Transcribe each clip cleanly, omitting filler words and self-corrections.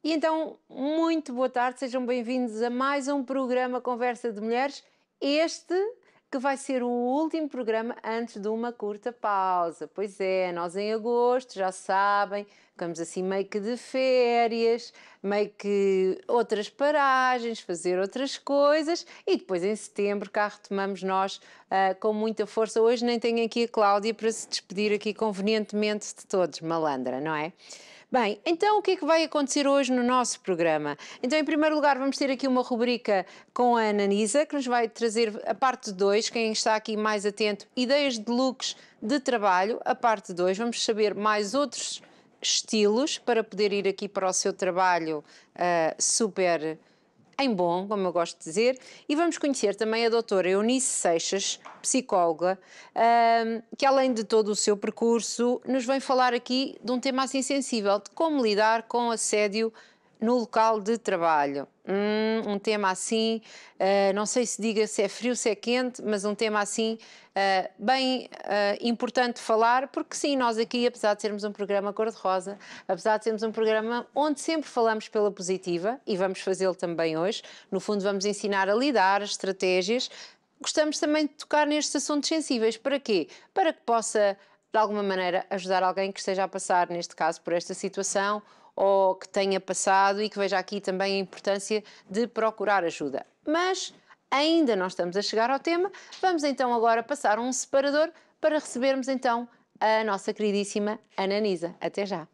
E então, muito boa tarde, sejam bem-vindos a mais um programa Conversa de Mulheres. Este que vai ser o último programa antes de uma curta pausa. Pois é, nós em agosto, já sabem, ficamos assim meio que de férias, meio que outras paragens, fazer outras coisas e depois em setembro cá retomamos nós com muita força. Hoje nem tenho aqui a Cláudia para se despedir aqui convenientemente de todos, malandra, não é? Bem, então o que é que vai acontecer hoje no nosso programa? Então, em primeiro lugar, vamos ter aqui uma rubrica com a Ananisa, que nos vai trazer a parte 2, quem está aqui mais atento, ideias de looks de trabalho, a parte 2, vamos saber mais outros estilos para poder ir aqui para o seu trabalho super em bom, como eu gosto de dizer, e vamos conhecer também a doutora Eunice Seixas, psicóloga, que além de todo o seu percurso, nos vem falar aqui de um tema assim sensível, de como lidar com assédio no local de trabalho. Um tema assim, não sei se diga se é frio, se é quente, mas um tema assim bem importante falar, porque sim, nós aqui, apesar de sermos um programa cor-de-rosa, apesar de sermos um programa onde sempre falamos pela positiva, e vamos fazê-lo também hoje, no fundo vamos ensinar a lidar, as estratégias, gostamos também de tocar nestes assuntos sensíveis. Para quê? Para que possa, de alguma maneira, ajudar alguém que esteja a passar, neste caso, por esta situação, ou que tenha passado e que veja aqui também a importância de procurar ajuda. Mas ainda não estamos a chegar ao tema, vamos então agora passar um separador para recebermos então a nossa queridíssima Ananisa. Até já!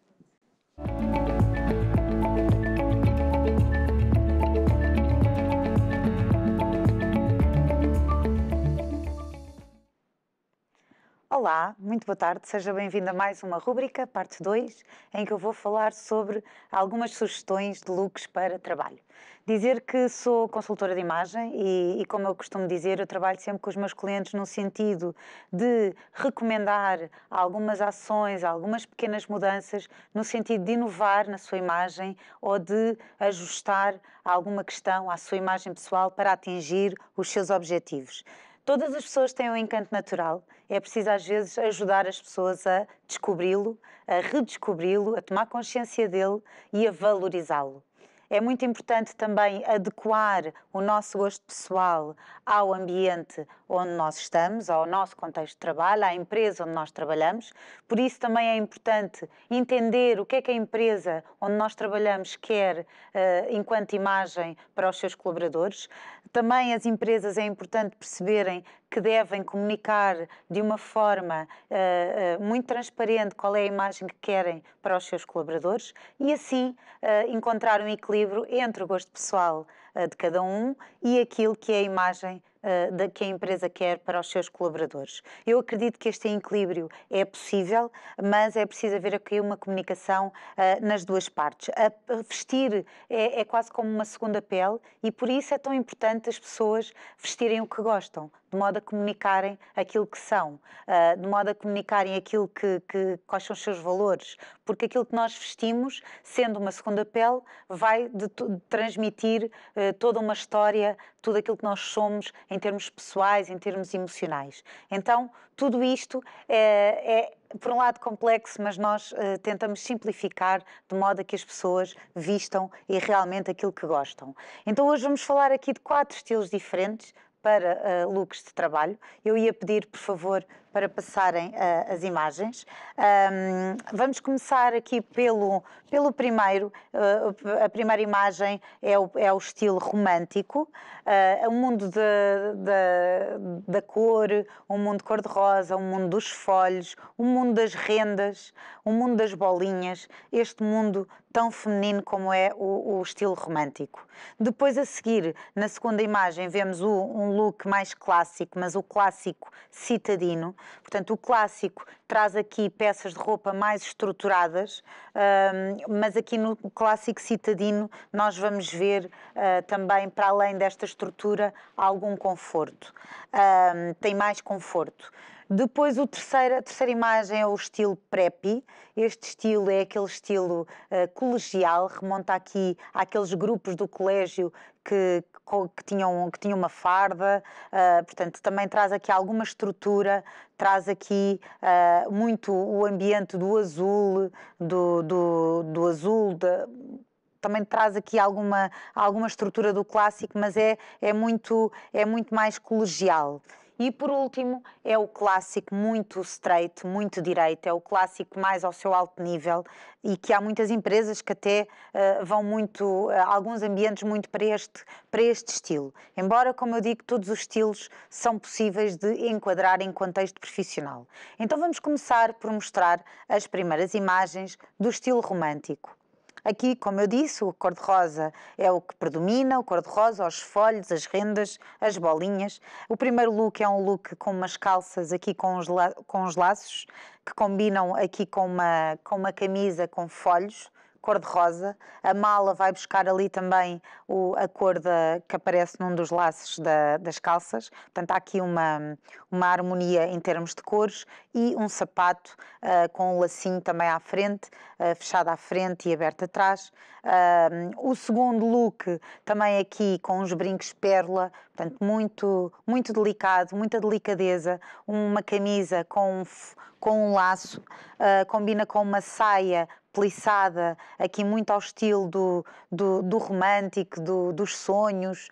Olá, muito boa tarde, seja bem-vindo a mais uma rúbrica, parte 2, em que eu vou falar sobre algumas sugestões de looks para trabalho. Dizer que sou consultora de imagem e como eu costumo dizer, eu trabalho sempre com os meus clientes no sentido de recomendar algumas ações, algumas pequenas mudanças, no sentido de inovar na sua imagem ou de ajustar alguma questão à sua imagem pessoal para atingir os seus objetivos. Todas as pessoas têm um encanto natural, é preciso às vezes ajudar as pessoas a descobri-lo, a redescobri-lo, a tomar consciência dele e a valorizá-lo. É muito importante também adequar o nosso gosto pessoal ao ambiente onde nós estamos, ao nosso contexto de trabalho, à empresa onde nós trabalhamos. Por isso também é importante entender o que é que a empresa onde nós trabalhamos quer enquanto imagem para os seus colaboradores. Também as empresas é importante perceberem que devem comunicar de uma forma muito transparente qual é a imagem que querem para os seus colaboradores e assim encontrar um equilíbrio entre o gosto pessoal de cada um e aquilo que é a imagem que a empresa quer para os seus colaboradores. Eu acredito que este equilíbrio é possível, mas é preciso haver aqui uma comunicação nas duas partes. Vestir é quase como uma segunda pele e por isso é tão importante as pessoas vestirem o que gostam, de modo a comunicarem aquilo que são, de modo a comunicarem aquilo quais são os seus valores, porque aquilo que nós vestimos, sendo uma segunda pele, vai transmitir toda uma história, tudo aquilo que nós somos em termos pessoais, em termos emocionais. Então, tudo isto é por um lado complexo, mas nós tentamos simplificar de modo a que as pessoas vistam e realmente aquilo que gostam. Então hoje vamos falar aqui de 4 estilos diferentes para looks de trabalho. Eu ia pedir, por favor, para passarem as imagens. Vamos começar aqui pelo primeiro. A primeira imagem é o estilo romântico, um mundo da cor, um mundo cor-de-rosa, um mundo dos folhos, um mundo das rendas, um mundo das bolinhas, este mundo tão feminino como é o estilo romântico. Depois, a seguir, na segunda imagem, vemos um look mais clássico, mas o clássico citadino. Portanto, o clássico traz aqui peças de roupa mais estruturadas, mas aqui no clássico citadino nós vamos ver também, para além desta estrutura, algum conforto. Tem mais conforto. Depois a terceira imagem é o estilo preppy. Este estilo é aquele estilo colegial, remonta aqui àqueles grupos do colégio que tinham uma farda, portanto também traz aqui alguma estrutura, traz aqui muito o ambiente do azul, do azul, também traz aqui alguma estrutura do clássico, mas é muito mais colegial. E por último, é o clássico muito straight, muito direito, é o clássico mais ao seu alto nível e que há muitas empresas que até vão muito, alguns ambientes muito para este estilo. Embora, como eu digo, todos os estilos são possíveis de enquadrar em contexto profissional. Então vamos começar por mostrar as primeiras imagens do estilo romântico. Aqui, como eu disse, o cor-de-rosa é o que predomina, o cor-de-rosa, os folhos, as rendas, as bolinhas. O primeiro look é um look com umas calças aqui com os laços, que combinam aqui com uma camisa com folhos, cor-de-rosa. A mala vai buscar ali também a cor que aparece num dos laços das calças. Portanto, há aqui uma harmonia em termos de cores e um sapato com um lacinho também à frente, fechado à frente e aberto atrás. O segundo look também aqui com uns brincos pérola, portanto muito delicado, muita delicadeza, uma camisa com um laço, combina com uma saia plissada, aqui muito ao estilo do romântico, dos sonhos,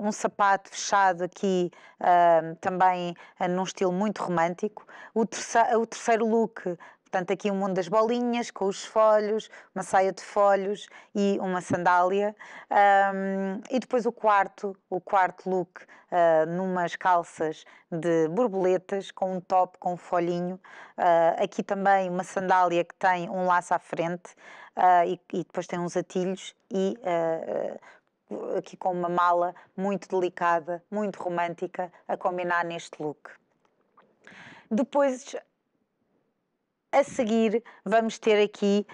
um sapato fechado aqui também num estilo muito romântico. O terceiro look, portanto, aqui o mundo das bolinhas, com os folhos, uma saia de folhos e uma sandália. E depois o quarto look, numas calças de borboletas, com um top com um folhinho. Aqui também uma sandália que tem um laço à frente e depois tem uns atilhos e aqui com uma mala muito delicada, muito romântica, a combinar neste look. Depois, a seguir, vamos ter aqui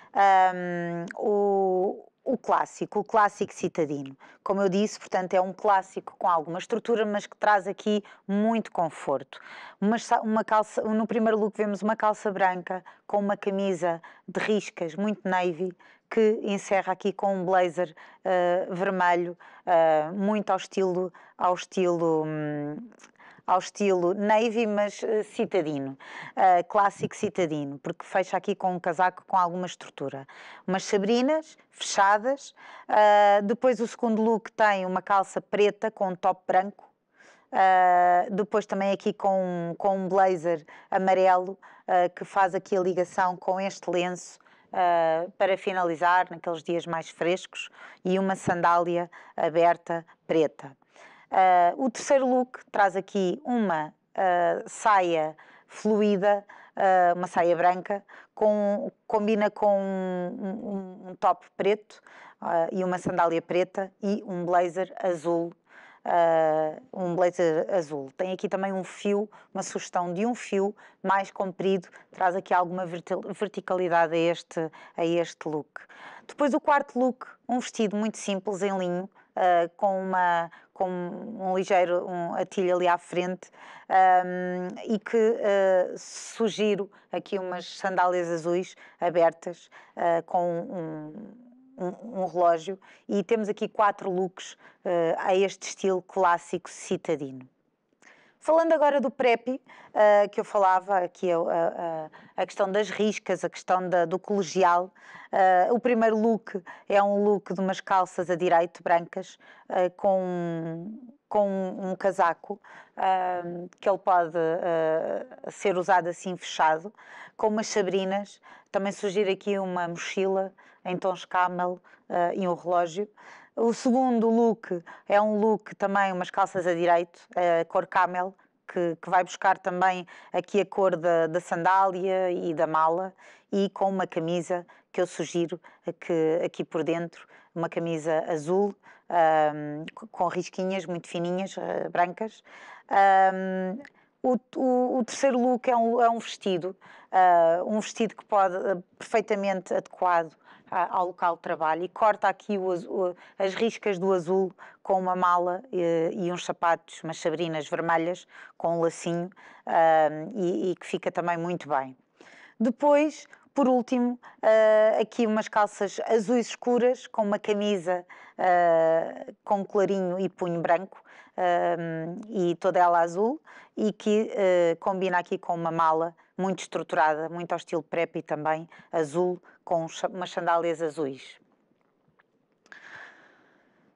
o clássico citadino. Como eu disse, portanto, é um clássico com alguma estrutura, mas que traz aqui muito conforto. No primeiro look vemos uma calça branca com uma camisa de riscas muito navy, que encerra aqui com um blazer vermelho, muito ao estilo navy, mas citadino, clássico citadino, porque fecha aqui com um casaco com alguma estrutura. Umas sabrinas fechadas, depois o segundo look tem uma calça preta com um top branco, depois também aqui com um blazer amarelo, que faz aqui a ligação com este lenço, para finalizar naqueles dias mais frescos, e uma sandália aberta preta. O terceiro look traz aqui uma saia fluida, uma saia branca, combina com um top preto e uma sandália preta e um blazer azul. Tem aqui também um fio, uma sugestão de um fio mais comprido, traz aqui alguma verticalidade a este look. Depois o quarto look, um vestido muito simples em linho, com um ligeiro atilho ali à frente, e que sugiro aqui umas sandálias azuis abertas, com um relógio, e temos aqui 4 looks a este estilo clássico citadino. Falando agora do preppy, que eu falava, aqui a questão das riscas, a questão do colegial. O primeiro look é um look de umas calças a direito, brancas, com um casaco, que ele pode ser usado assim fechado, com umas sabrinas. Também sugiro aqui uma mochila em tons camel e um relógio. O segundo look é um look também, umas calças a direito, cor camel, que vai buscar também aqui a cor da sandália e da mala, e com uma camisa que eu sugiro aqui por dentro, uma camisa azul, com risquinhas muito fininhas, brancas. O terceiro look é um vestido que pode perfeitamente adequado ao local de trabalho, e corta aqui as riscas do azul com uma mala e uns sapatos, umas sabrinas vermelhas com um lacinho, e que fica também muito bem. Depois, por último, aqui umas calças azuis escuras com uma camisa com colarinho e punho branco, e toda ela azul, e que combina aqui com uma mala muito estruturada, muito ao estilo preppy também, azul, com umas sandálias azuis.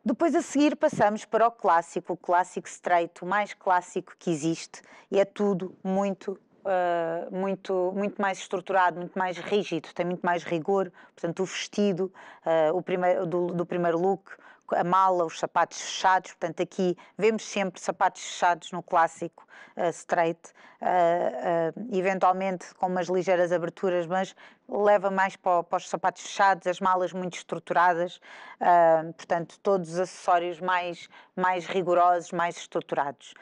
Depois a seguir passamos para o clássico straight, o mais clássico que existe, e é tudo muito mais estruturado, muito mais rígido, tem muito mais rigor. Portanto, o vestido, do primeiro look, a mala, os sapatos fechados. Portanto, aqui vemos sempre sapatos fechados no clássico straight, eventualmente com umas ligeiras aberturas, mas leva mais para os sapatos fechados, as malas muito estruturadas, portanto, todos os acessórios mais rigorosos, mais estruturados.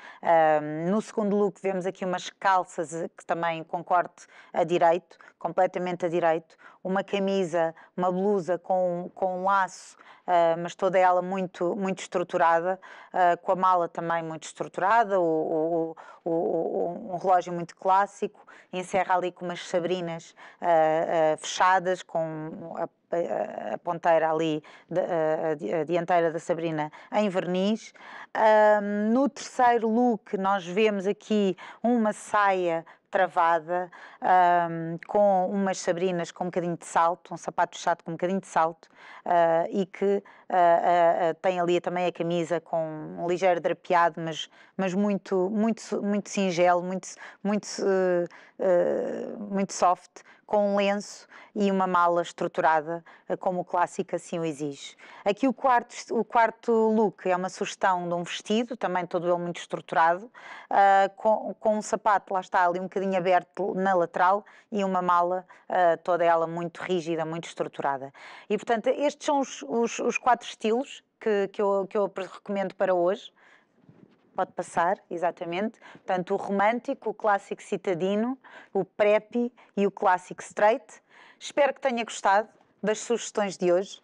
No segundo look vemos aqui umas calças que também com corte a direito, completamente a direito, uma camisa, uma blusa com um laço, mas toda ela muito estruturada, com a mala também muito estruturada, um relógio muito clássico, encerra ali com umas sabrinas fechadas, com a ponteira ali, a dianteira da sabrina em verniz. No terceiro look nós vemos aqui uma saia travada, com umas sabrinas com um bocadinho de salto, um sapato fechado com um bocadinho de salto, e que tem ali também a camisa com um ligeiro drapeado, mas muito singelo, muito soft, com um lenço e uma mala estruturada, como o clássico assim o exige. Aqui o quarto look é uma sugestão de um vestido, também todo ele muito estruturado, com um sapato, lá está, ali um bocadinho aberto na lateral, e uma mala toda ela muito rígida, muito estruturada. E, portanto, estes são os 4 estilos que eu recomendo para hoje. Pode passar, exatamente. Portanto, o romântico, o clássico citadino, o preppy e o clássico straight. Espero que tenha gostado das sugestões de hoje.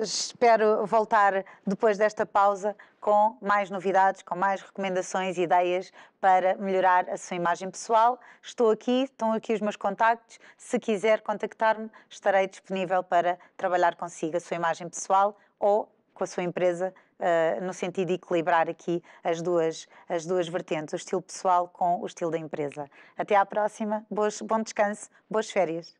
Espero voltar depois desta pausa com mais novidades, com mais recomendações e ideias para melhorar a sua imagem pessoal. Estão aqui os meus contactos. Se quiser contactar-me, estarei disponível para trabalhar consigo a sua imagem pessoal ou com a sua empresa, no sentido de equilibrar aqui as duas vertentes, o estilo pessoal com o estilo da empresa. Até à próxima, bom descanso, boas férias.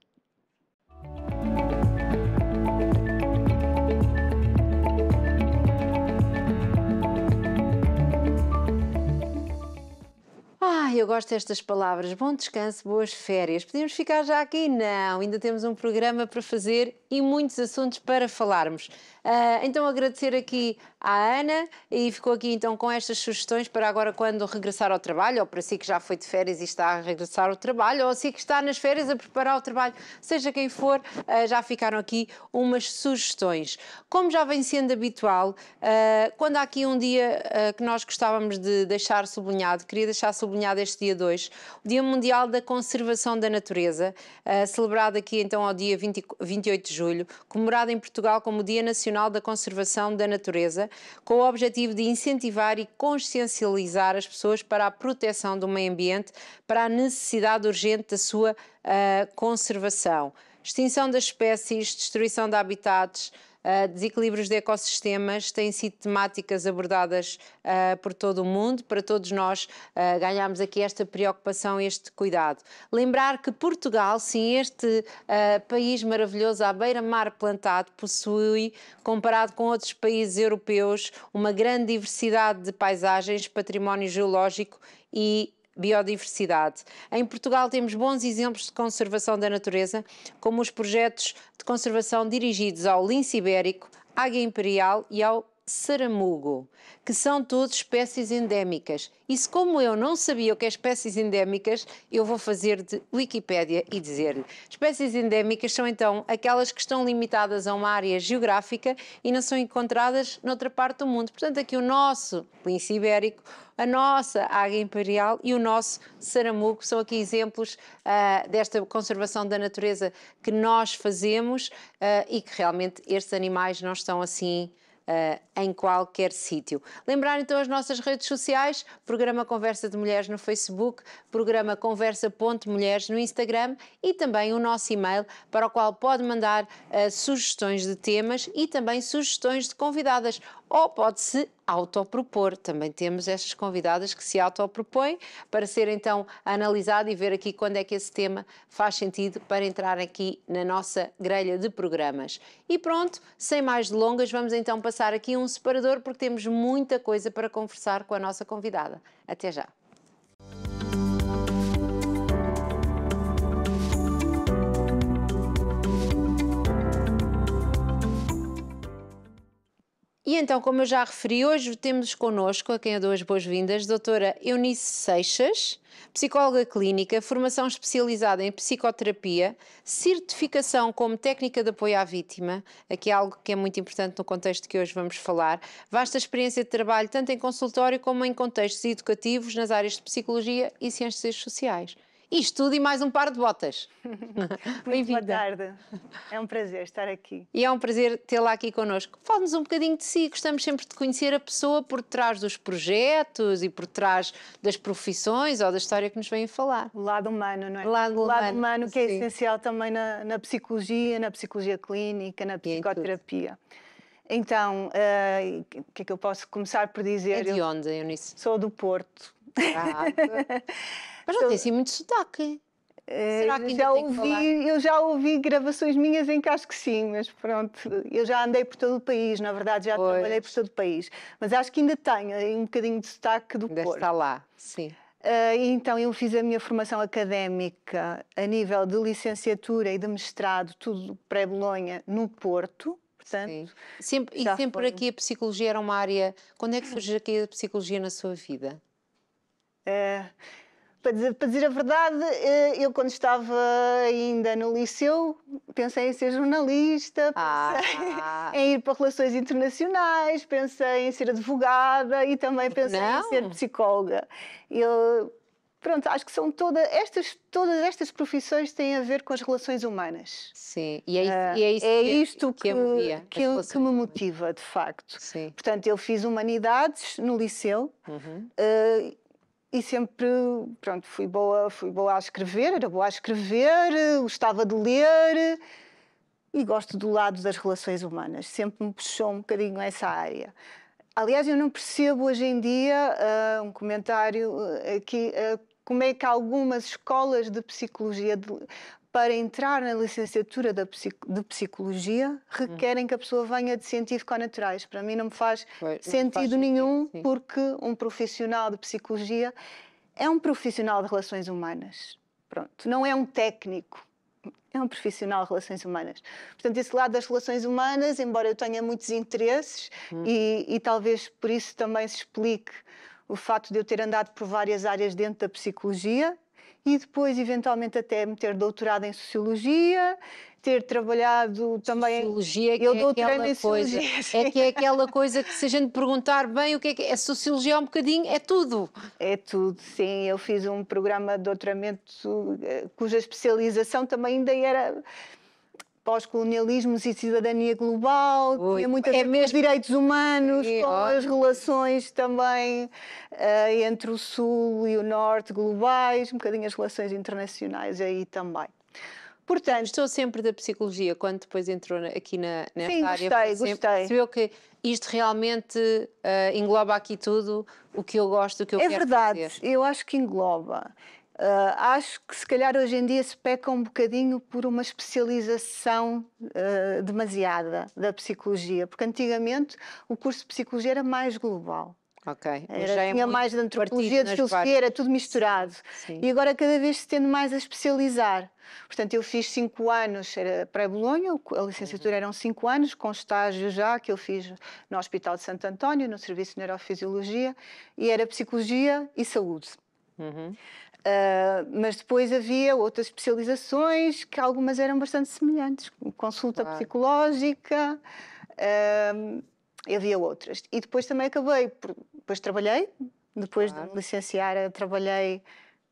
Eu gosto destas palavras. Bom descanso, boas férias. Podemos ficar já aqui? Não, ainda temos um programa para fazer e muitos assuntos para falarmos. Então agradecer aqui à Ana, e ficou aqui então com estas sugestões para agora quando regressar ao trabalho, ou para si que já foi de férias e está a regressar ao trabalho, ou si que está nas férias a preparar o trabalho, seja quem for, já ficaram aqui umas sugestões. Como já vem sendo habitual, quando há aqui um dia que nós gostávamos de deixar sublinhado, queria deixar sublinhado este dia 2, o Dia Mundial da Conservação da Natureza, celebrado aqui então ao dia 28 de julho, comemorado em Portugal como o Dia Nacional da Conservação da Natureza, com o objetivo de incentivar e consciencializar as pessoas para a proteção do meio ambiente, para a necessidade urgente da sua conservação. Extinção das espécies, destruição de habitats, desequilíbrios de ecossistemas têm sido temáticas abordadas por todo o mundo. Para todos nós ganhamos aqui esta preocupação, este cuidado. Lembrar que Portugal, sim, este país maravilhoso à beira-mar plantado, possui, comparado com outros países europeus, uma grande diversidade de paisagens, património geológico e biodiversidade. Em Portugal temos bons exemplos de conservação da natureza, como os projetos de conservação dirigidos ao lince ibérico, águia imperial e ao saramugo, que são todas espécies endémicas. E se, como eu, não sabia o que é espécies endémicas, eu vou fazer de Wikipédia e dizer-lhe. Espécies endémicas são então aquelas que estão limitadas a uma área geográfica e não são encontradas noutra parte do mundo. Portanto, aqui o nosso lince ibérico, a nossa águia imperial e o nosso saramugo são aqui exemplos desta conservação da natureza que nós fazemos e que realmente estes animais não estão assim em qualquer sítio. Lembrar então as nossas redes sociais, Programa Conversa de Mulheres no Facebook, Programa Conversa.mulheres no Instagram e também o nosso e-mail para o qual pode mandar sugestões de temas e também sugestões de convidadas ou pode-se autopropor. Também temos estas convidadas que se autopropõem para ser então analisado e ver aqui quando é que esse tema faz sentido para entrar aqui na nossa grelha de programas. E pronto, sem mais delongas, vamos então passar aqui um separador porque temos muita coisa para conversar com a nossa convidada. Até já. E então, como eu já referi, hoje temos connosco, a quem eu dou as boas-vindas, doutora Eunice Seixas, psicóloga clínica, formação especializada em psicoterapia, certificação como técnica de apoio à vítima, aqui é algo que é muito importante no contexto que hoje vamos falar, vasta experiência de trabalho tanto em consultório como em contextos educativos nas áreas de psicologia e ciências sociais. Isto tudo e mais um par de botas. Muito boa tarde, é um prazer estar aqui. E é um prazer tê-la aqui connosco. Fale-nos um bocadinho de si, gostamos sempre de conhecer a pessoa por trás dos projetos e por trás das profissões ou da história que nos vêm falar. O lado humano, não é? O lado humano que é sim. essencial também na psicologia clínica, na psicoterapia. Então, o que é que eu posso começar por dizer? É de onde, Eunice? Sou do Porto. Mas não tem assim muito sotaque. Será que eu já ouvi gravações minhas em que acho que sim, mas pronto, eu já andei por todo o país, na verdade já trabalhei por todo o país, mas acho que ainda tenho um bocadinho de sotaque do Porto. Está lá, sim. Então eu fiz a minha formação académica a nível de licenciatura e de mestrado, tudo pré-Bolonha, no Porto. Portanto, sempre aqui a psicologia era uma área... Quando é que surgiu aqui a psicologia na sua vida? Para dizer a verdade, eu quando estava ainda no liceu, pensei em ser jornalista, pensei em ir para relações internacionais, pensei em ser advogada e também pensei em ser psicóloga. Pronto, acho que são todas estas profissões têm a ver com as relações humanas. Sim, e é isto que me motiva, de facto. Sim. Portanto, eu fiz humanidades no liceu. E sempre, pronto, fui boa a escrever, era boa a escrever, gostava de ler e gosto do lado das relações humanas. Sempre me puxou um bocadinho essa área. Aliás, eu não percebo hoje em dia, um comentário aqui, como é que algumas escolas de psicologia, para entrar na licenciatura de psicologia, requerem que a pessoa venha de científico-naturais. Para mim não me faz sentido nenhum, porque um profissional de psicologia é um profissional de relações humanas. Pronto, não é um técnico, é um profissional de relações humanas. Portanto, esse lado das relações humanas, embora eu tenha muitos interesses, e talvez por isso também se explique o facto de eu ter andado por várias áreas dentro da psicologia, e depois, eventualmente, até me ter doutorado em Sociologia, ter trabalhado também... Sociologia, eu doutorei em Sociologia. É que é aquela coisa que, se a gente perguntar bem o que é Sociologia, um bocadinho, é tudo. É tudo, sim. Eu fiz um programa de doutoramento cuja especialização também ainda era... pós-colonialismos e cidadania global, tinha muito a ver com os direitos humanos, com as relações também entre o Sul e o Norte globais, um bocadinho as relações internacionais aí também. Portanto, gostou sempre da psicologia, quando depois entrou aqui nesta área? Gostei. Percebeu que isto realmente engloba aqui tudo o que eu gosto, o que eu quero fazer? É verdade, eu acho que engloba. Acho que se calhar hoje em dia se peca um bocadinho por uma especialização demasiada da psicologia, porque antigamente o curso de psicologia era mais global. Tinha mais de antropologia, de filosofia, era tudo misturado. Sim. E agora cada vez se tende mais a especializar. Portanto, eu fiz 5 anos, era pré-Bolonha, a licenciatura eram 5 anos, com estágio já, que eu fiz no Hospital de Santo António, no Serviço de Neurofisiologia, e era Psicologia e Saúde. Mas depois havia outras especializações que algumas eram bastante semelhantes, consulta psicológica, havia outras. E depois também acabei, depois trabalhei, depois de me licenciar, trabalhei,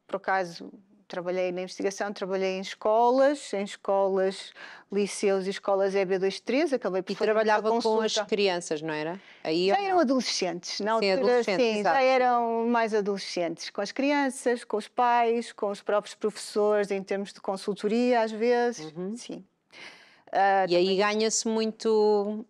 por acaso, trabalhei na investigação, trabalhei em escolas, liceus e escolas EB23, acabei por fazer trabalhava com as crianças, não era? Aí já eram adolescentes, na altura, sim, já eram mais adolescentes, com as crianças, com os pais, com os próprios professores, em termos de consultoria, às vezes, sim. E aí ganha-se muito...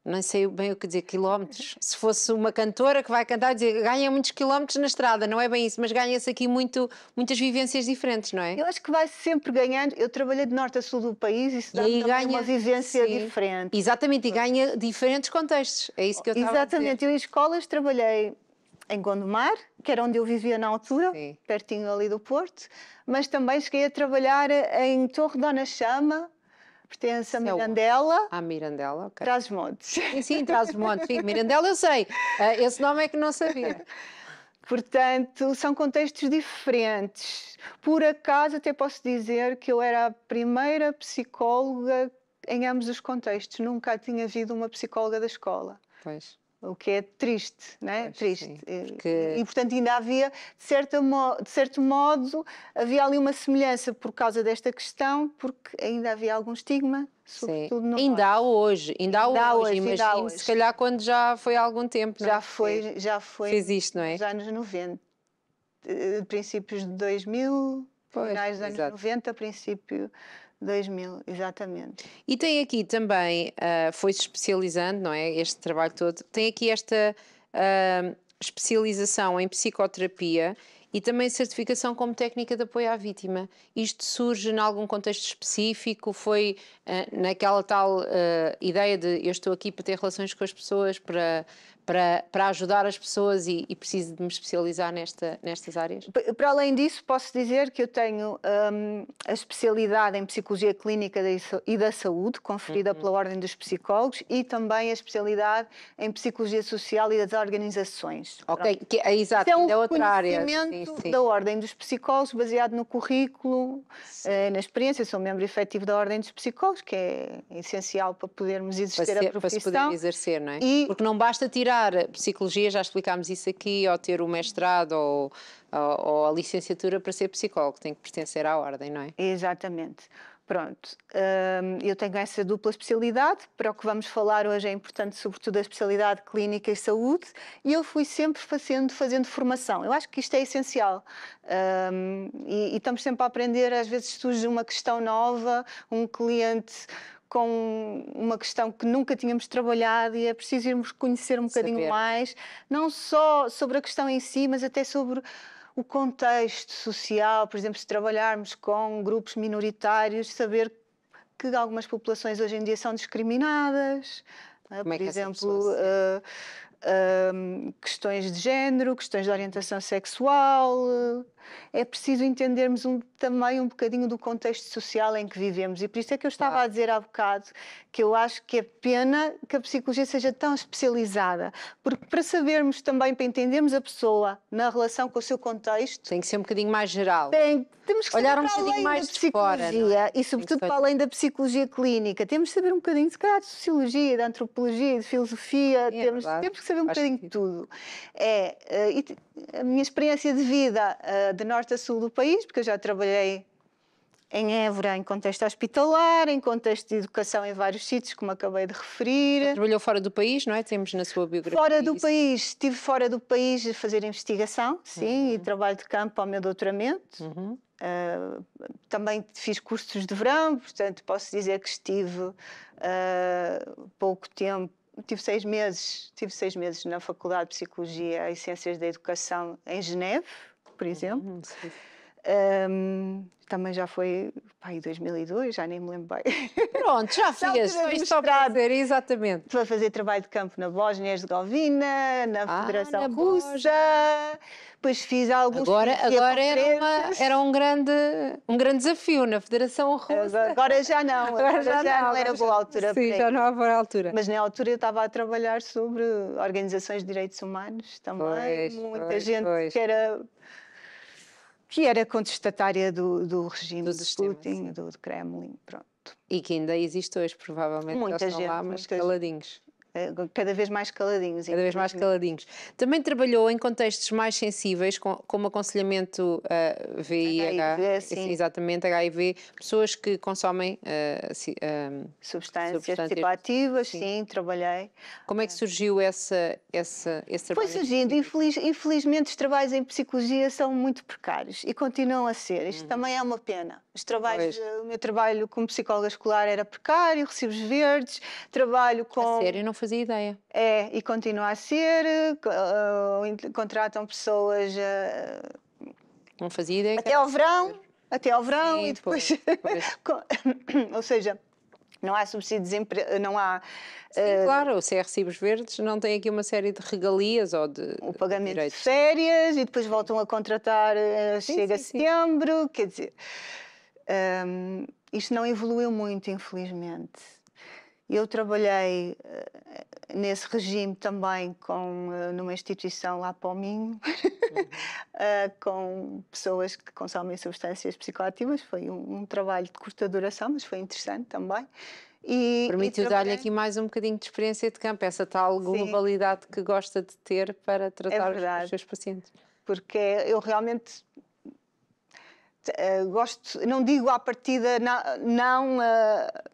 não sei bem o que dizer, quilómetros. Se fosse uma cantora que vai cantar e dizer ganha muitos quilómetros na estrada, não é bem isso, mas ganha-se aqui muitas vivências diferentes, não é? Eu acho que vai sempre ganhando. Eu trabalhei de norte a sul do país e isso dá também uma vivência diferente. Exatamente, e ganha diferentes contextos. É isso que eu estava a dizer. Exatamente. Eu em escolas trabalhei em Gondomar, que era onde eu vivia na altura, Sim. pertinho ali do Porto, mas também cheguei a trabalhar em Torre Dona Chama, pertence a Mirandela. Mirandela, ok. Trás-os-Montes. Sim, Trás-os-Montes, sim. Mirandela eu sei. Esse nome é que não sabia. Portanto, são contextos diferentes. Por acaso, até posso dizer que eu era a primeira psicóloga em ambos os contextos. Nunca tinha havido uma psicóloga da escola. Pois. O que é triste, não é? Pois, triste. sim, porque... e, portanto, ainda havia, de certo modo, havia ali uma semelhança por causa desta questão, porque ainda havia algum estigma, sobretudo no ainda há hoje, imagino, se calhar quando já foi há algum tempo. Já foi fez isto, não é? Nos anos 90, princípios de 2000, finais dos anos 90, princípio 2000, exatamente. E tem aqui também, foi-se especializando, não é? Este trabalho todo, tem aqui esta especialização em psicoterapia e também certificação como técnica de apoio à vítima. Isto surge em algum contexto específico? Foi naquela tal ideia de eu estou aqui para ter relações com as pessoas, para ajudar as pessoas e preciso de me especializar nestas áreas? Para além disso, posso dizer que eu tenho a especialidade em Psicologia Clínica e da Saúde, conferida pela Ordem dos Psicólogos, e também a especialidade em Psicologia Social e das Organizações. Ok, exato, é outra área. Sim. Da Ordem dos Psicólogos, baseado no currículo, na experiência. Eu sou membro efetivo da Ordem dos Psicólogos, que é essencial para podermos exercer a profissão. Para se poder exercer, não é? Porque não basta tirar psicologia, já explicámos isso aqui, ou ter o mestrado ou a licenciatura para ser psicólogo, tem que pertencer à Ordem, não é? Exatamente. Pronto, eu tenho essa dupla especialidade, para o que vamos falar hoje é importante sobretudo a especialidade clínica e saúde, e eu fui sempre fazendo formação. Eu acho que isto é essencial, e estamos sempre a aprender, às vezes surge uma questão nova, um cliente com uma questão que nunca tínhamos trabalhado e é preciso irmos conhecer um bocadinho mais, não só sobre a questão em si, mas até sobre o contexto social. Por exemplo, se trabalharmos com grupos minoritários, saber que algumas populações hoje em dia são discriminadas, por exemplo, questões de género, questões de orientação sexual. É preciso entendermos também um bocadinho do contexto social em que vivemos, e por isso é que eu estava a dizer há bocado que eu acho que é pena que a psicologia seja tão especializada, porque para sabermos também, para entendermos a pessoa na relação com o seu contexto, tem que ser um bocadinho mais geral. Temos que olhar saber um bocadinho mais de psicologia, de fora, e sobretudo para além da psicologia clínica, temos que saber um bocadinho, se calhar, de sociologia, de antropologia, de filosofia, temos que saber um bocadinho de tudo. A minha experiência de vida de norte a sul do país, porque eu já trabalhei em Évora em contexto hospitalar, em contexto de educação em vários sítios, como acabei de referir. Já trabalhou fora do país, não é? Temos na sua biografia. Fora do país, estive fora do país a fazer investigação, sim, e trabalho de campo ao meu doutoramento. Também fiz cursos de verão, portanto posso dizer que estive pouco tempo. Tive 6 meses na Faculdade de Psicologia e Ciências da Educação em Geneve, por exemplo. Também já foi em 2002, já nem me lembro bem. Pronto, já fez. Só para dizer, exatamente. Para fazer trabalho de campo na Bósnia e Herzegovina, na Federação Russa. Depois fiz alguns... Agora era um grande desafio na Federação Russa. Agora já não. Agora já não era boa altura. Sim, já não há boa altura. Mas na altura eu estava a trabalhar sobre organizações de direitos humanos também. Muita gente que era contestatária do regime de Putin, do Kremlin, pronto. E que ainda existe hoje, provavelmente. Muita gente, lá, mas caladinhos. Cada vez mais caladinhos. Cada vez mais caladinhos. Também trabalhou em contextos mais sensíveis, como aconselhamento VIH, exatamente, HIV, pessoas que consomem substâncias psicoativas, sim, trabalhei. Como é que surgiu esse trabalho? Foi surgindo. Infelizmente, os trabalhos em psicologia são muito precários e continuam a ser. Isto também é uma pena. Os trabalhos, Pois. o meu trabalho como psicóloga escolar era precário, recibos verdes, trabalho com... A sério, não fazia ideia. É, e continua a ser, contratam pessoas Não fazia ideia que até ao era verão, até ao verão Sim, e depois... pois. Ou seja, não há subsídio de desemprego, não há... Sim, claro, se é recibos verdes, não tem aqui uma série de regalias ou de o pagamento de direitos. férias e depois voltam a contratar, Sim, chega sim, sim. setembro, quer dizer, isto não evoluiu muito, infelizmente. Eu trabalhei nesse regime também numa instituição lá para o Minho, com pessoas que consomem substâncias psicoativas. Foi um trabalho de curta duração, mas foi interessante também. Permitiu dar-lhe aqui mais um bocadinho de experiência de campo, essa tal globalidade que gosta de ter para tratar os seus pacientes. Porque eu realmente gosto, não digo à partida, não,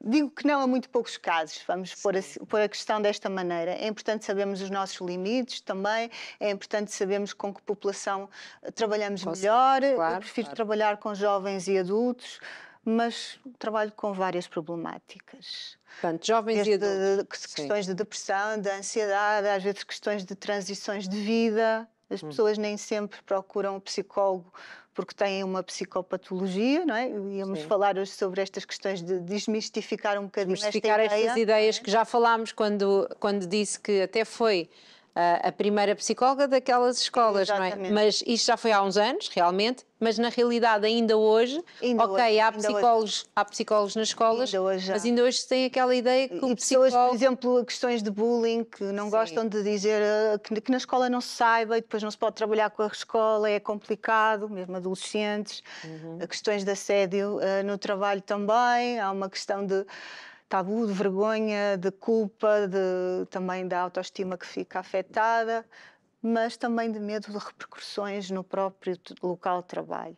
digo que não a muito poucos casos, vamos pôr a questão desta maneira. É importante sabermos os nossos limites também, é importante sabermos com que população trabalhamos melhor. Claro, Eu prefiro trabalhar com jovens e adultos, mas trabalho com várias problemáticas. Portanto, jovens e adultos. Questões de depressão, de ansiedade, às vezes questões de transições de vida. As pessoas nem sempre procuram um psicólogo porque têm uma psicopatologia, não é? Íamos falar hoje sobre estas questões de desmistificar um bocadinho desmistificar estas ideias que já falámos quando disse que até foi a primeira psicóloga daquelas escolas, não é? Mas isto já foi há uns anos, realmente, mas na realidade ainda hoje, há psicólogos nas escolas, mas ainda hoje se tem aquela ideia que o pessoas, por exemplo, questões de bullying, que não gostam de dizer que na escola não se saiba e depois não se pode trabalhar com a escola, é complicado, mesmo adolescentes. Questões de assédio no trabalho também, há uma questão de tabu, de vergonha, de culpa, também da autoestima que fica afetada, mas também de medo de repercussões no próprio local de trabalho.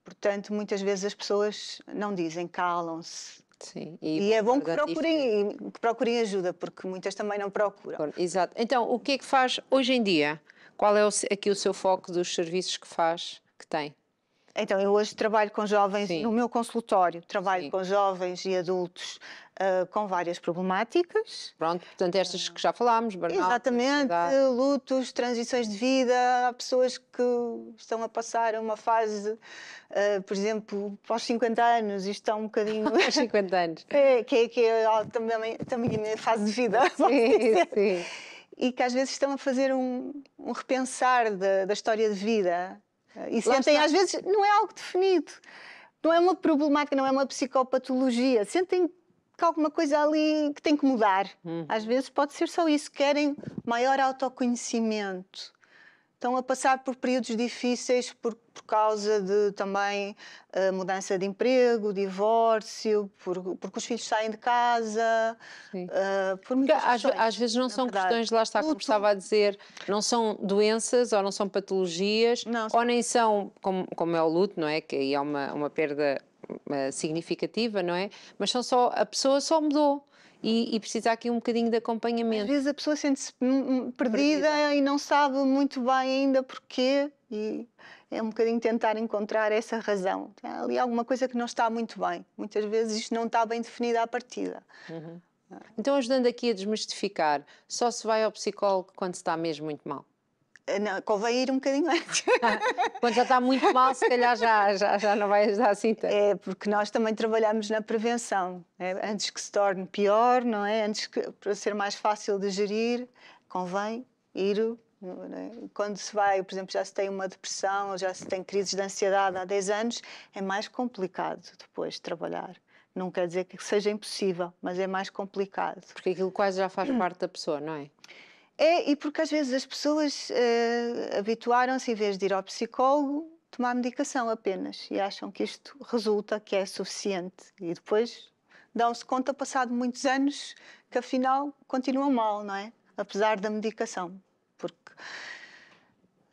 Portanto, muitas vezes as pessoas não dizem, calam-se. Sim, e é bom que procurem ajuda, porque muitas também não procuram. Exato. Então, o que é que faz hoje em dia? Qual é aqui o seu foco dos serviços que tem? Então, eu hoje trabalho com jovens, no meu consultório, trabalho com jovens e adultos com várias problemáticas. Pronto, portanto, estas que já falámos, burnout, exatamente, lutos, transições de vida, há pessoas que estão a passar uma fase, por exemplo, aos 50 anos, e estão um bocadinho... aos 50 anos. Que é também a minha fase de vida. Sim. E que às vezes estão a fazer um repensar da história de vida. E sentem, às vezes, não é algo definido, não é uma problemática, não é uma psicopatologia. Sentem que há alguma coisa ali que tem que mudar. Às vezes pode ser só isso, querem maior autoconhecimento. Estão a passar por períodos difíceis por causa de também mudança de emprego, divórcio, porque os filhos saem de casa. Por muitas questões, às vezes não são questões, lá está, como estava a dizer, não são doenças ou não são patologias, ou nem são, como é o luto, não é? Que aí há uma perda significativa, não é? Mas a pessoa só mudou. E precisa aqui um bocadinho de acompanhamento. Às vezes a pessoa sente-se perdida e não sabe muito bem ainda porquê, e é um bocadinho tentar encontrar essa razão. Há ali alguma coisa que não está muito bem. Muitas vezes isto não está bem definido à partida. Então, ajudando aqui a desmistificar, só se vai ao psicólogo quando se está mesmo muito mal? Não, convém ir um bocadinho antes. Quando já está muito mal, se calhar já não vai ajudar assim tanto. É, porque nós também trabalhamos na prevenção. Antes que se torne pior, não é? Para ser mais fácil de gerir, convém ir. Quando se vai, por exemplo, já se tem uma depressão, ou já se tem crises de ansiedade há 10 anos, é mais complicado depois de trabalhar. Não quer dizer que seja impossível, mas é mais complicado. Porque aquilo quase já faz parte da pessoa, não é? E porque às vezes as pessoas habituaram-se, em vez de ir ao psicólogo, tomar medicação apenas, e acham que isto resulta, que é suficiente. E depois dão-se conta, passado muitos anos, que afinal continuam mal, não é? Apesar da medicação. Porque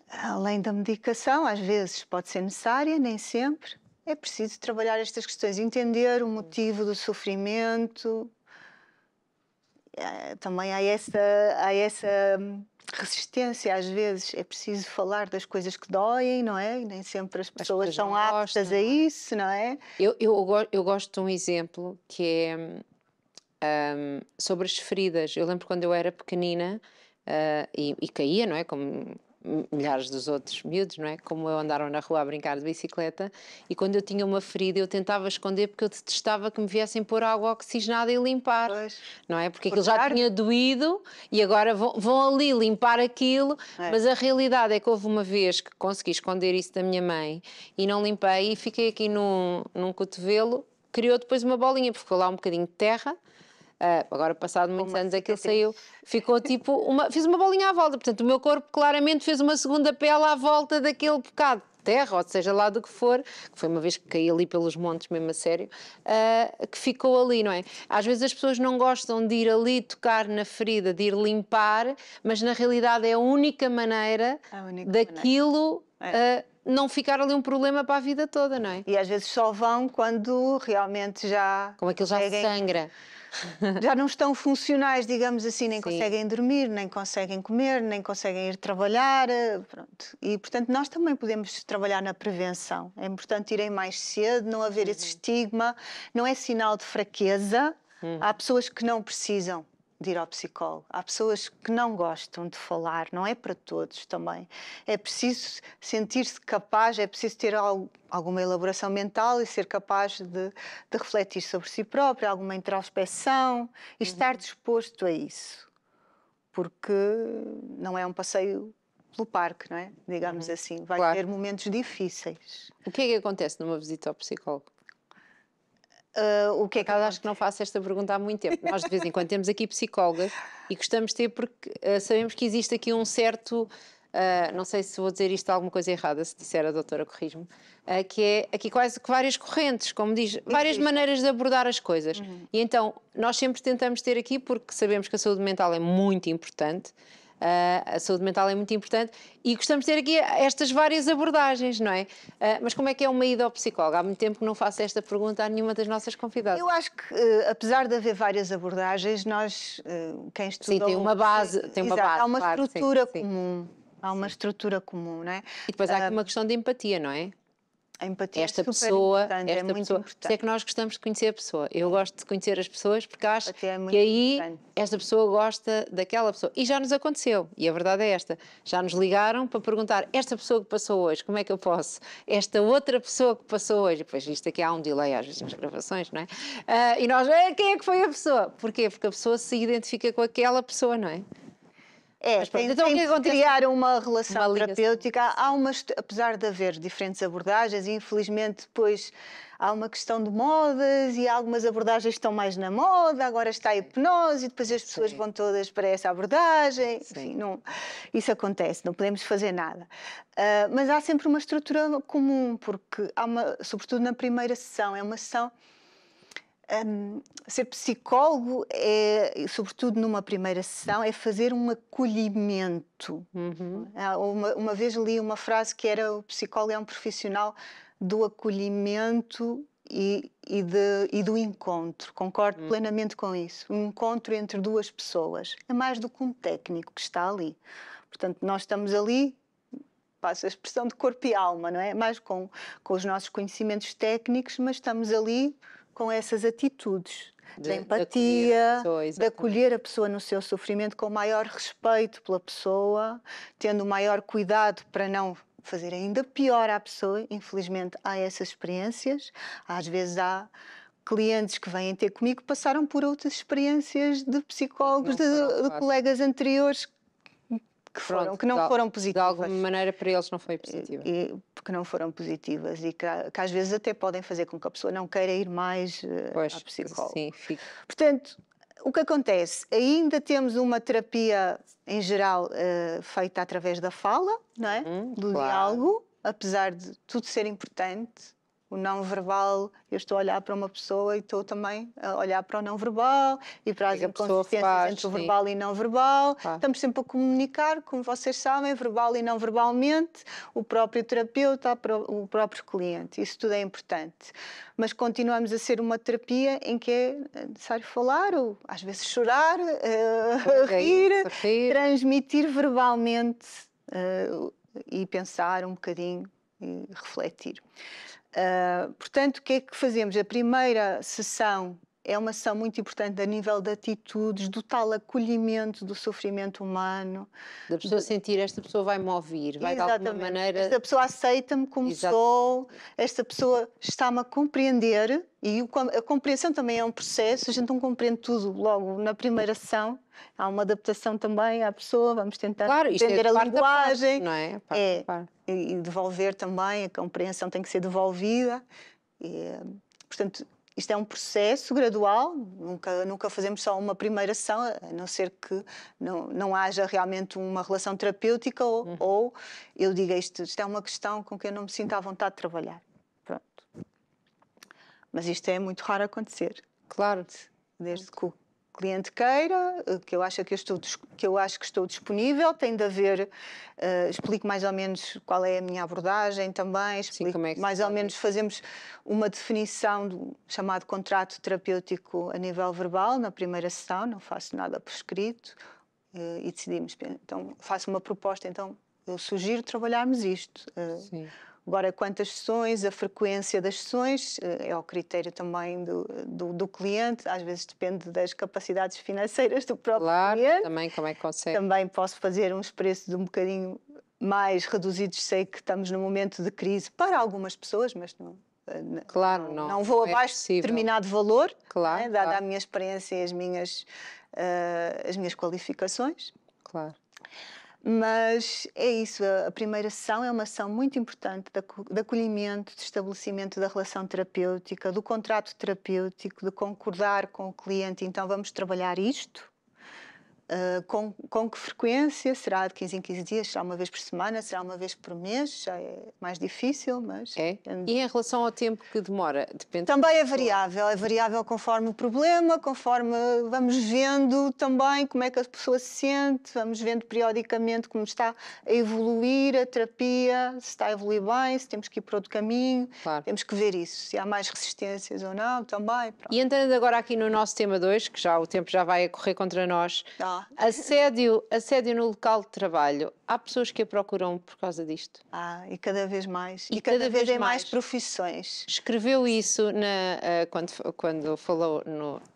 além da medicação, às vezes pode ser necessária, nem sempre. É preciso trabalhar estas questões, entender o motivo do sofrimento também há essa resistência, às vezes é preciso falar das coisas que doem, não é? E nem sempre as pessoas estão aptas a isso, não é? Eu gosto de um exemplo que é sobre as feridas. Eu lembro quando eu era pequenina e caía, não é? Como milhares dos outros miúdos, não é? Como eu, andaram na rua a brincar de bicicleta, e quando eu tinha uma ferida eu tentava esconder porque eu detestava que me viessem pôr água oxigenada e limpar, Pois. não é? Porque aquilo já tinha doído e agora vão ali limpar aquilo, mas a realidade é que houve uma vez que consegui esconder isso da minha mãe e não limpei e fiquei aqui num cotovelo, criou depois uma bolinha, porque ficou lá um bocadinho de terra. Agora, passado muitos anos, aquilo saiu, ficou tipo fiz uma bolinha à volta. Portanto, o meu corpo claramente fez uma segunda pele à volta daquele bocado de terra, ou seja lá do que for, que foi uma vez que caí ali pelos montes, mesmo a sério, que ficou ali, não é? Às vezes as pessoas não gostam de ir ali tocar na ferida, de ir limpar, mas na realidade é a única maneira daquilo não ficar ali um problema para a vida toda, não é? E às vezes só vão quando realmente já... Como aquilo já sangra. Já não estão funcionais, digamos assim, nem conseguem dormir, nem conseguem comer, nem conseguem ir trabalhar, pronto. E, portanto, nós também podemos trabalhar na prevenção. É importante irem mais cedo, não haver esse estigma, não é sinal de fraqueza. Há pessoas que não precisam de ir ao psicólogo. Há pessoas que não gostam de falar, não é para todos também. É preciso sentir-se capaz, é preciso ter alguma elaboração mental e ser capaz de refletir sobre si próprio, alguma introspeção e estar disposto a isso. Porque não é um passeio pelo parque, não é? Digamos assim. Vai ter momentos difíceis. O que é que acontece numa visita ao psicólogo? O que é que acho que não faço esta pergunta há muito tempo. Nós de vez em quando temos aqui psicólogas e gostamos de ter porque sabemos que existe aqui um certo, não sei se vou dizer isto alguma coisa errada, se disser a doutora corrige-me, que é aqui quase que várias correntes, como diz, várias maneiras de abordar as coisas. E então nós sempre tentamos ter aqui porque sabemos que a saúde mental é muito importante. A saúde mental é muito importante e gostamos de ter aqui estas várias abordagens, não é? Mas como é que é uma ida ao psicólogo? Há muito tempo que não faço esta pergunta a nenhuma das nossas convidadas. Eu acho que, apesar de haver várias abordagens, nós, quem estuda... Sim, tem uma base. Há uma estrutura comum. Há uma estrutura comum, não é? E depois há aqui uma questão de empatia, não é? A empatia esta é super pessoa, importante, é muito importante. Por isso é que nós gostamos de conhecer a pessoa. Eu gosto de conhecer as pessoas porque acho que muito aí importante. esta pessoa gosta daquela pessoa. E já nos aconteceu, e a verdade é esta. Já nos ligaram para perguntar, esta pessoa que passou hoje, como é que eu posso? Esta outra pessoa que passou hoje. Pois isto aqui há um delay às vezes nas gravações, não é? E nós, quem é que foi a pessoa? Porquê? Porque a pessoa se identifica com aquela pessoa, não é? Tem de criar uma relação terapêutica. Apesar de haver diferentes abordagens, infelizmente depois há uma questão de modas e algumas abordagens estão mais na moda, agora está a hipnose e depois as pessoas vão todas para essa abordagem. Enfim, isso acontece, não podemos fazer nada. Mas há sempre uma estrutura comum, porque sobretudo na primeira sessão, é uma sessão... ser psicólogo sobretudo numa primeira sessão, é fazer um acolhimento. Uma vez li uma frase que era: o psicólogo é um profissional do acolhimento e do encontro. Concordo plenamente com isso. Um encontro entre duas pessoas. É mais do que um técnico que está ali. Portanto, nós estamos ali, passa a expressão de corpo e alma, não é? Mais com os nossos conhecimentos técnicos, mas estamos ali com essas atitudes de empatia, de acolher a pessoa no seu sofrimento com o maior respeito pela pessoa, tendo o maior cuidado para não fazer ainda pior à pessoa. Infelizmente há essas experiências. Às vezes há clientes que vêm ter comigo que passaram por outras experiências de psicólogos, de colegas anteriores que não foram positivas. De alguma maneira para eles não foi positiva. Porque não foram positivas e que às vezes até podem fazer com que a pessoa não queira ir mais à psicóloga. Sim, fica. Portanto, o que acontece? Ainda temos uma terapia, em geral, feita através da fala, não é? Do diálogo, apesar de tudo ser importante. O não verbal, eu estou a olhar para uma pessoa e estou também a olhar para o não verbal e para as inconsistências entre o verbal e não verbal. Estamos sempre a comunicar, como vocês sabem, verbal e não verbalmente, o próprio terapeuta, o próprio cliente. Isso tudo é importante. Mas continuamos a ser uma terapia em que é necessário falar, ou às vezes chorar, rir, transmitir verbalmente e pensar um bocadinho e refletir. Portanto, o que é que fazemos? A primeira sessão é uma sessão muito importante a nível de atitudes, do tal acolhimento do sofrimento humano. Da pessoa sentir, esta pessoa vai-me ouvir, vai de alguma maneira... Esta pessoa aceita-me como sou, esta pessoa está-me a compreender, e a compreensão também é um processo, a gente não compreende tudo logo na primeira sessão, há uma adaptação também à pessoa, vamos tentar entender a linguagem, não é? E devolver também, a compreensão tem que ser devolvida, portanto... Isto é um processo gradual, nunca fazemos só uma primeira sessão, a não ser que não haja realmente uma relação terapêutica ou eu diga isto é uma questão com que eu não me sinto à vontade de trabalhar. Pronto. Mas isto é muito raro acontecer. Claro. Desde que o cliente queira, que eu acho que estou disponível, tem de haver, explico mais ou menos qual é a minha abordagem também, explico mais ou menos, fazemos uma definição do chamado contrato terapêutico a nível verbal na primeira sessão, não faço nada por escrito e decidimos, então faço uma proposta, então eu sugiro trabalharmos isto. Sim. Agora, quantas sessões, a frequência das sessões, é ao critério também do cliente, às vezes depende das capacidades financeiras do próprio cliente. Também como é que consegue. Também posso fazer uns preços um bocadinho mais reduzidos, sei que estamos num momento de crise para algumas pessoas, mas não vou abaixo de determinado valor, né, dada a minha experiência e as minhas qualificações. Claro. Mas é isso, a primeira sessão é uma sessão muito importante de acolhimento, de estabelecimento da relação terapêutica, do contrato terapêutico, de concordar com o cliente, então vamos trabalhar isto. Com que frequência? Será de 15 em 15 dias? Será uma vez por semana? Será uma vez por mês? Já é mais difícil, mas... E em relação ao tempo que demora? Depende. Também é variável conforme o problema, conforme vamos vendo também como é que a pessoa se sente, vamos vendo periodicamente como está a evoluir a terapia, se está a evoluir bem, se temos que ir para outro caminho, temos que ver isso, se há mais resistências ou não, também. Pronto. E entrando agora aqui no nosso tema 2, que já o tempo já vai a correr contra nós, assédio no local de trabalho. Há pessoas que a procuram por causa disto? E cada vez mais. E cada vez em mais profissões. Escreveu isso quando falou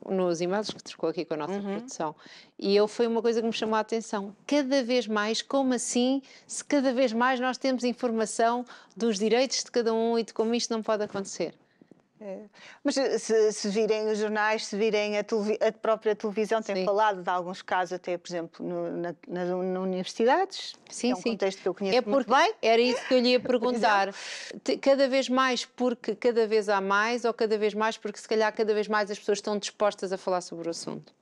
nos e-mails que trocou aqui com a nossa produção. E foi uma coisa que me chamou a atenção. Cada vez mais, como assim, se cada vez mais nós temos informação dos direitos de cada um e de como isto não pode acontecer? Mas se virem os jornais, se virem a própria televisão, tem falado de alguns casos, até, por exemplo, nas universidades. Sim, é um contexto que eu conheço muito bem. Era isso que eu lhe ia perguntar. Cada vez mais porque cada vez há mais, ou cada vez mais porque se calhar cada vez mais as pessoas estão dispostas a falar sobre o assunto?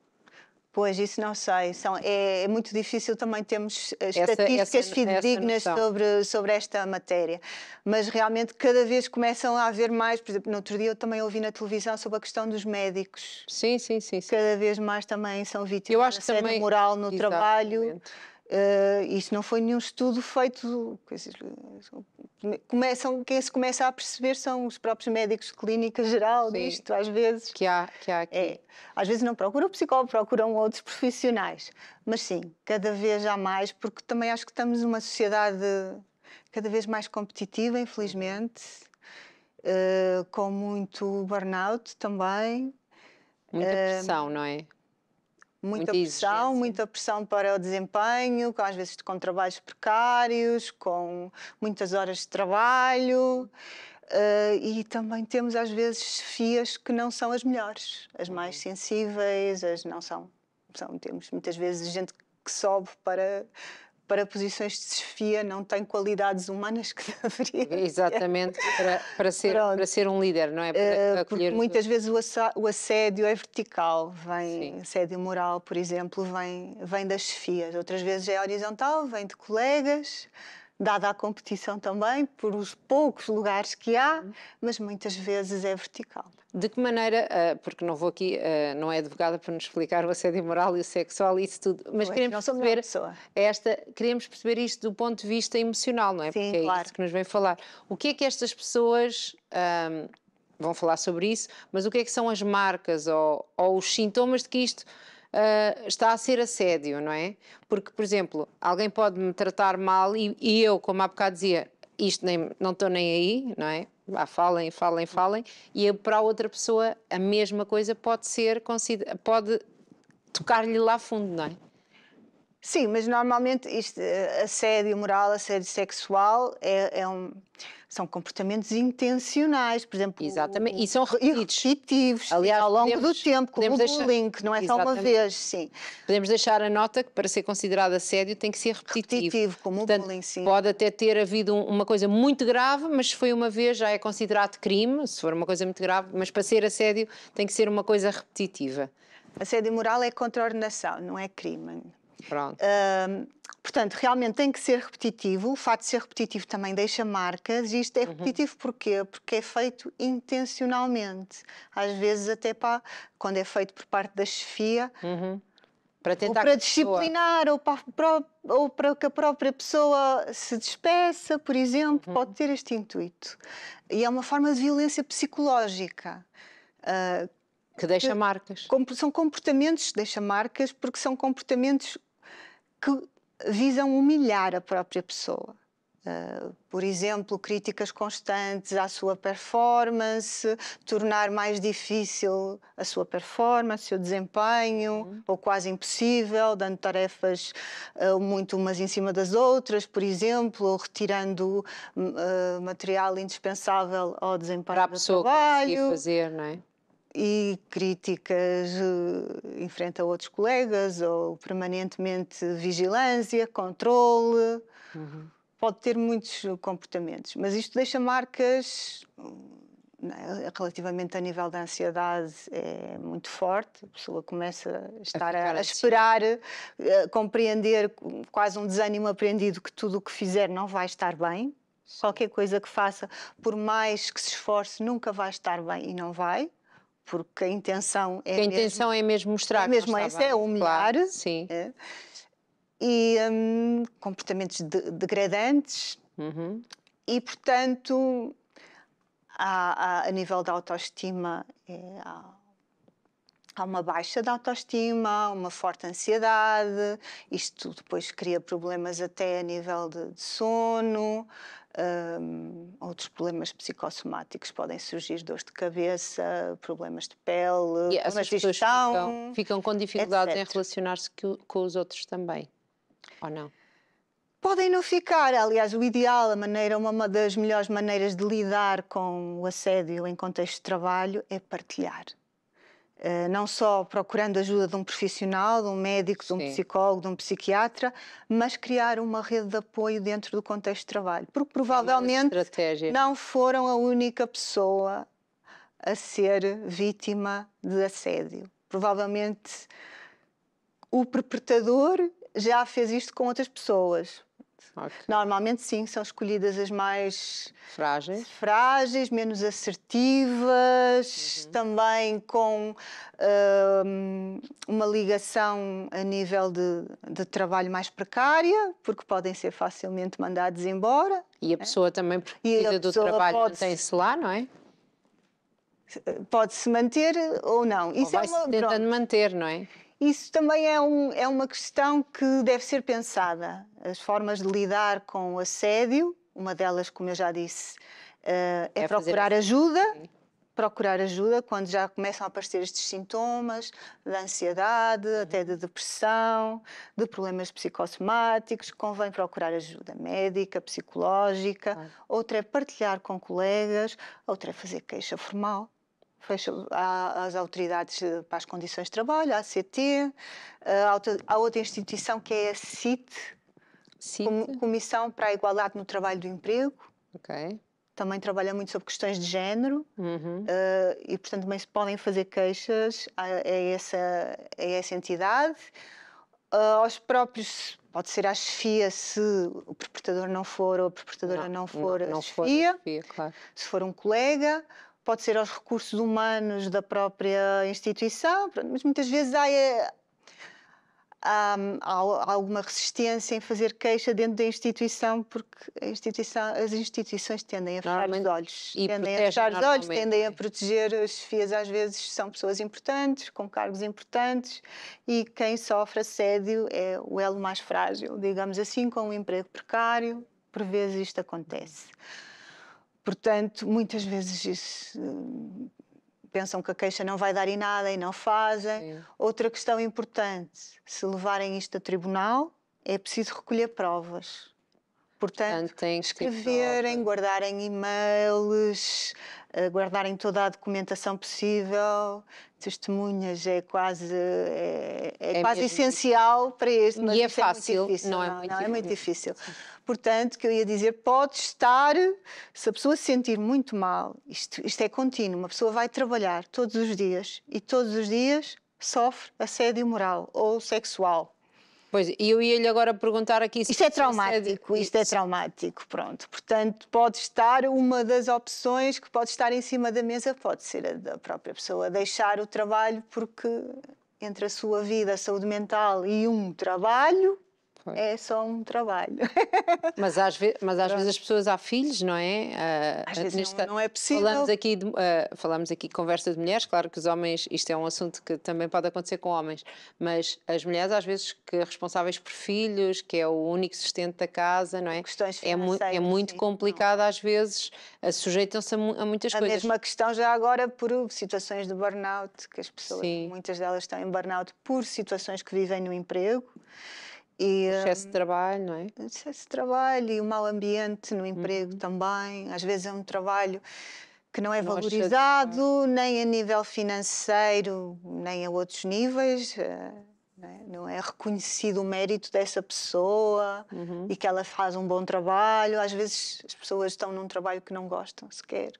Pois, isso não sei. É muito difícil também termos estatísticas fidedignas sobre esta matéria. Mas realmente cada vez começam a haver mais. Por exemplo, no outro dia eu também ouvi na televisão sobre a questão dos médicos. Sim. Cada vez mais também são vítimas de assédio moral no trabalho. Isto não foi nenhum estudo feito. Quem se começa a perceber são os próprios médicos de clínica geral disto, às vezes. Que há aqui. Às vezes não procuram psicólogo, procuram outros profissionais. Mas sim, cada vez há mais, porque também acho que estamos numa sociedade cada vez mais competitiva, infelizmente, com muito burnout também. Muita pressão, não é? Muita pressão para o desempenho, às vezes com trabalhos precários, com muitas horas de trabalho. E também temos às vezes chefias que não são as melhores, as mais sensíveis, temos muitas vezes gente que sobe para posições de chefia, não tem qualidades humanas que deveria. Exatamente, para ser um líder, não é? Para porque muitas vezes o assédio é vertical, assédio moral, por exemplo, vem das chefias. Outras vezes é horizontal, vem de colegas, dada a competição também, por os poucos lugares que há, mas muitas vezes é vertical. De que maneira, porque não vou aqui, não é advogada para nos explicar o assédio moral e o sexual e isso tudo, mas queremos queremos perceber isto do ponto de vista emocional, não é? Sim, porque claro. É isso que nos vem falar. O que é que estas pessoas vão falar sobre isso, mas o que é que são as marcas ou os sintomas de que isto está a ser assédio, não é? Porque, por exemplo, alguém pode me tratar mal e eu, como há bocado dizia, isto não estou nem aí, não é? Falem, e para a outra pessoa a mesma coisa pode tocar-lhe lá fundo, não é? Sim, mas normalmente isto, assédio moral, assédio sexual são comportamentos intencionais, por exemplo, exatamente, e são repetitivos, aliás, ao longo do tempo, como o bullying, que não é só uma vez, sim. Podemos deixar a nota que para ser considerado assédio tem que ser repetitivo. Como Portanto, o bullying, sim. Pode até ter havido uma coisa muito grave, mas se foi uma vez já é considerado crime, se for uma coisa muito grave, mas para ser assédio tem que ser uma coisa repetitiva. Assédio moral é contraordenação, não é crime. Pronto. Portanto, realmente tem que ser repetitivo. O facto de ser repetitivo também deixa marcas. E isto é repetitivo porquê? Porque é feito intencionalmente. Às vezes até quando é feito por parte da chefia, para tentar ou para disciplinar, ou para que a própria pessoa se despeça, por exemplo, pode ter este intuito. E é uma forma de violência psicológica. Que deixa marcas. São comportamentos que deixam marcas porque são comportamentos que visam humilhar a própria pessoa. Por exemplo, críticas constantes à sua performance, tornar mais difícil a sua performance, o seu desempenho, ou quase impossível, dando tarefas muito umas em cima das outras, por exemplo, ou retirando material indispensável ao desempenho para a do pessoa trabalho. conseguir fazer, não é? E críticas em frente a outros colegas, ou permanentemente vigilância, controle. Pode ter muitos comportamentos, mas isto deixa marcas, relativamente a nível da ansiedade, é muito forte. A pessoa começa a estar a esperar, a compreender, quase um desânimo aprendido, que tudo o que fizer não vai estar bem. Qualquer coisa que faça, por mais que se esforce, nunca vai estar bem e não vai. Porque a intenção é mesmo... A intenção é mesmo mostrar que mesmo essa, é humilhar. Claro, sim. E comportamentos degradantes. E, portanto, a nível da autoestima, há uma baixa de autoestima, uma forte ansiedade. Isto depois cria problemas até a nível de sono. Outros problemas psicossomáticos podem surgir, dores de cabeça, problemas de pele, e essas pessoas ficam com dificuldades etc. em relacionar-se com os outros também, ou não? Podem não ficar. Aliás, o ideal, uma das melhores maneiras de lidar com o assédio em contexto de trabalho é partilhar. Não só procurando ajuda de um profissional, de um médico, de um psicólogo, de um psiquiatra, mas criar uma rede de apoio dentro do contexto de trabalho. Porque provavelmente não foram a única pessoa a ser vítima de assédio. Provavelmente o perpetrador já fez isto com outras pessoas. Normalmente, sim, são escolhidas as mais frágeis, menos assertivas, também com uma ligação a nível de trabalho mais precária, porque podem ser facilmente mandados embora. E a pessoa também, porque precisa do trabalho, mantém-se lá, não é? Pode-se manter ou não. Isso ou vai-se tentando manter, não é? Isso também é uma questão que deve ser pensada. As formas de lidar com o assédio, uma delas, como eu já disse, é procurar ajuda. Procurar ajuda quando já começam a aparecer estes sintomas de ansiedade, até de depressão, de problemas psicossomáticos. Convém procurar ajuda médica, psicológica. Outra é partilhar com colegas, outra é fazer queixa formal. Às autoridades para as condições de trabalho, a ACT, há outra instituição que é a CIT, Comissão para a Igualdade no Trabalho do Emprego. Também trabalha muito sobre questões de género e, portanto, também se podem fazer queixas a essa entidade. Aos próprios Pode ser à chefia se o perpetrador não for ou a perpetradora não for a chefia. Claro. Se for um colega, pode ser aos recursos humanos da própria instituição, mas muitas vezes há alguma resistência em fazer queixa dentro da instituição, porque as instituições tendem a fechar os olhos. Tendem a proteger as chefias, às vezes são pessoas importantes, com cargos importantes, e quem sofre assédio é o elo mais frágil, digamos assim, com um emprego precário, por vezes isto acontece. Portanto, muitas vezes pensam que a queixa não vai dar em nada e não fazem. Sim. Outra questão importante, se levarem isto a tribunal, é preciso recolher provas. Portanto, escreverem, guardarem e-mails, guardarem toda a documentação possível, testemunhas, é quase essencial para este. Mas e é fácil, é muito difícil, não é muito difícil. Portanto, o que eu ia dizer, pode estar, se a pessoa se sentir muito mal, isto é contínuo, uma pessoa vai trabalhar todos os dias e todos os dias sofre assédio moral ou sexual. Pois, e eu ia-lhe agora perguntar aqui... Isto é traumático, pronto. Portanto, pode estar uma das opções que pode estar em cima da mesa, pode ser a da própria pessoa deixar o trabalho, porque entre a sua vida, a saúde mental e um trabalho... É só um trabalho. Mas às vezes as pessoas, há filhos, não é? Às vezes não é possível. Falamos aqui de conversa de mulheres, claro que os homens, isto é um assunto que também pode acontecer com homens, mas as mulheres às vezes que responsáveis por filhos, que é o único sustento da casa, não é? Questões é muito complicado às vezes, sujeitam-se a muitas coisas. A mesma questão já agora por situações de burnout, que as pessoas, muitas delas estão em burnout por situações que vivem no emprego. Excesso de trabalho, não é? Excesso de trabalho e o mau ambiente no emprego também. Às vezes é um trabalho que não é valorizado, nem a nível financeiro, nem a outros níveis. Não é reconhecido o mérito dessa pessoa e que ela faz um bom trabalho. Às vezes as pessoas estão num trabalho que não gostam sequer.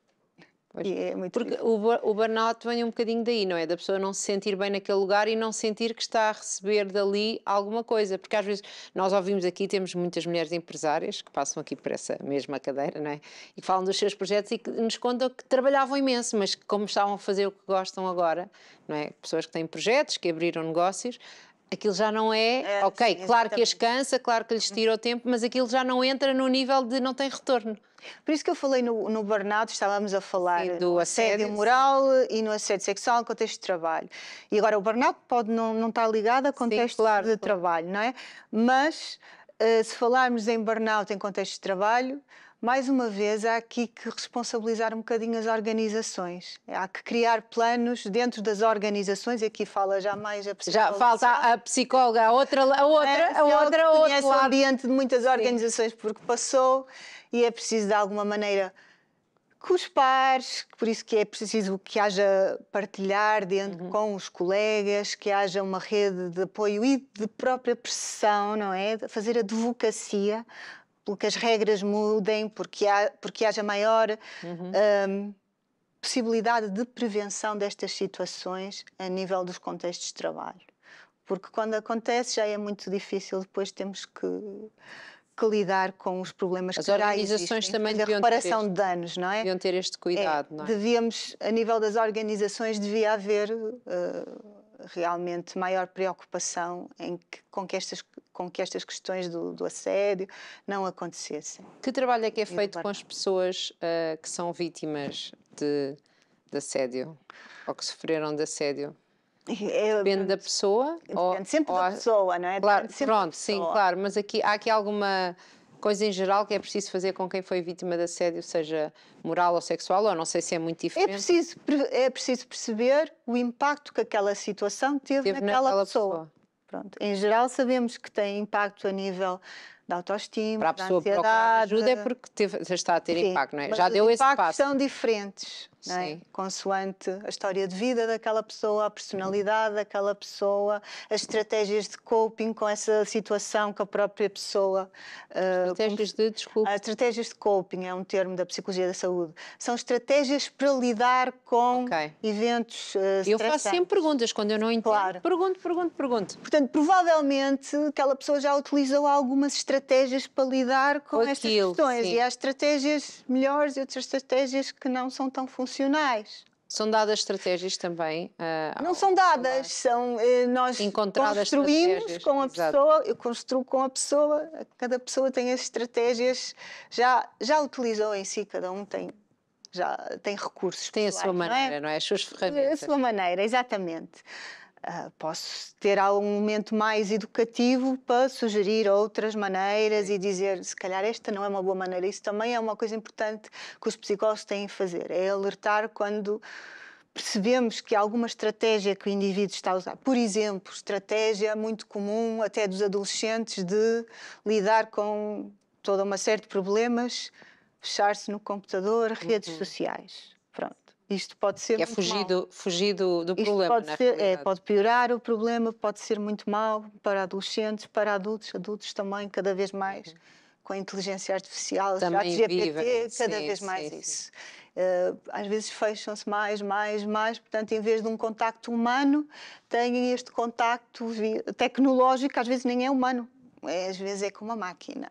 E é muito porque o burnout vem um bocadinho daí, não é? Da pessoa não se sentir bem naquele lugar e não sentir que está a receber dali alguma coisa. Porque às vezes nós ouvimos aqui, temos muitas mulheres empresárias que passam aqui por essa mesma cadeira, não é? E que falam dos seus projetos e que nos contam que trabalhavam imenso, mas que como estavam a fazer o que gostam agora, não é? Pessoas que têm projetos, que abriram negócios, aquilo já não é ok, sim, claro que as cansa, claro que lhes tira o tempo, mas aquilo já não entra no nível de não tem retorno. Por isso que eu falei no burnout, estávamos a falar do assédio moral e no assédio sexual no contexto de trabalho. E agora o burnout pode não estar ligado a contexto de trabalho, não é? Mas se falarmos em burnout em contexto de trabalho, mais uma vez, há aqui que responsabilizar um bocadinho as organizações. Há que criar planos dentro das organizações, e aqui fala já mais a psicóloga. Já falta a psicóloga, a outra conhece o ambiente de muitas organizações porque passou, e é preciso de alguma maneira com os pares, por isso que é preciso que haja partilhar dentro com os colegas, que haja uma rede de apoio e de própria pressão, não é? Fazer advocacia, porque as regras mudem, porque haja maior possibilidade de prevenção destas situações a nível dos contextos de trabalho. Porque quando acontece já é muito difícil, depois temos que lidar com os problemas que já existem. As organizações também deviam reparação de danos, não é? Deviam ter este cuidado, não é? Devíamos, a nível das organizações, devia haver realmente maior preocupação com que estas questões do assédio não acontecessem. Que trabalho é que é feito com as pessoas que são vítimas de assédio ou que sofreram de assédio? Depende da pessoa? Depende sempre da pessoa, não é? Claro, pronto, sim, claro, mas há aqui alguma coisa em geral que é preciso fazer com quem foi vítima de assédio, seja moral ou sexual, ou não sei se é muito diferente? É preciso perceber o impacto que aquela situação teve naquela pessoa. Pronto. Em geral sabemos que tem impacto a nível da autoestima, Para a da pessoa procurar ansiedade. ajuda é porque está a ter Sim, impacto, não é? mas Já os deu esse impactos passo. são diferentes, não é? Sim. Consoante a história de vida daquela pessoa, a personalidade daquela pessoa, as estratégias de coping com essa situação que a própria pessoa... Estratégias de desculpa. As estratégias de coping é um termo da psicologia da saúde. São estratégias para lidar com eventos Eu faço sempre perguntas, quando eu não entendo, Claro. pergunto. Portanto, provavelmente aquela pessoa já utilizou algumas estratégias para lidar com estas questões. Sim. E há estratégias melhores e outras estratégias que não são tão funcionais. São dadas estratégias também? Não são dadas, são nós Encontradas construímos com a exato. pessoa, eu construo com a pessoa, cada pessoa tem as estratégias, já utilizou em si, cada um já tem recursos Tem pessoais, a sua maneira, não é? As suas ferramentas. A sua maneira, exatamente. Posso ter algum momento mais educativo para sugerir outras maneiras e dizer, se calhar esta não é uma boa maneira. Isso também é uma coisa importante que os psicólogos têm a fazer, é alertar quando percebemos que alguma estratégia que o indivíduo está a usar, por exemplo, estratégia muito comum até dos adolescentes de lidar com toda uma série de problemas, fechar-se no computador, redes sociais. Pronto. Isto pode ser muito fugir do problema, pode piorar o problema, pode ser muito mau para adolescentes, para adultos também, cada vez mais, com a inteligência artificial, também ChatGPT, cada vez mais isso. Às vezes fecham-se mais, portanto, em vez de um contacto humano, têm este contacto tecnológico, às vezes nem é humano, às vezes é com uma máquina.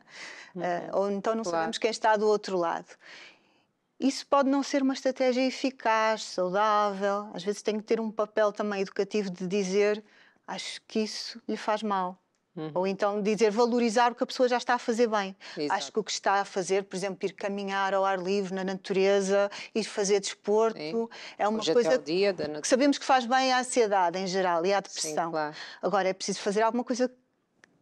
Ou então não sabemos quem está do outro lado. Isso pode não ser uma estratégia eficaz, saudável. Às vezes tem que ter um papel também educativo de dizer acho que isso lhe faz mal. Ou então dizer, valorizar o que a pessoa já está a fazer bem. Exato. Acho que o que está a fazer, por exemplo, ir caminhar ao ar livre, na natureza, ir fazer desporto, é uma coisa que sabemos que faz bem à ansiedade em geral e à depressão. Sim, claro. Agora é preciso fazer alguma coisa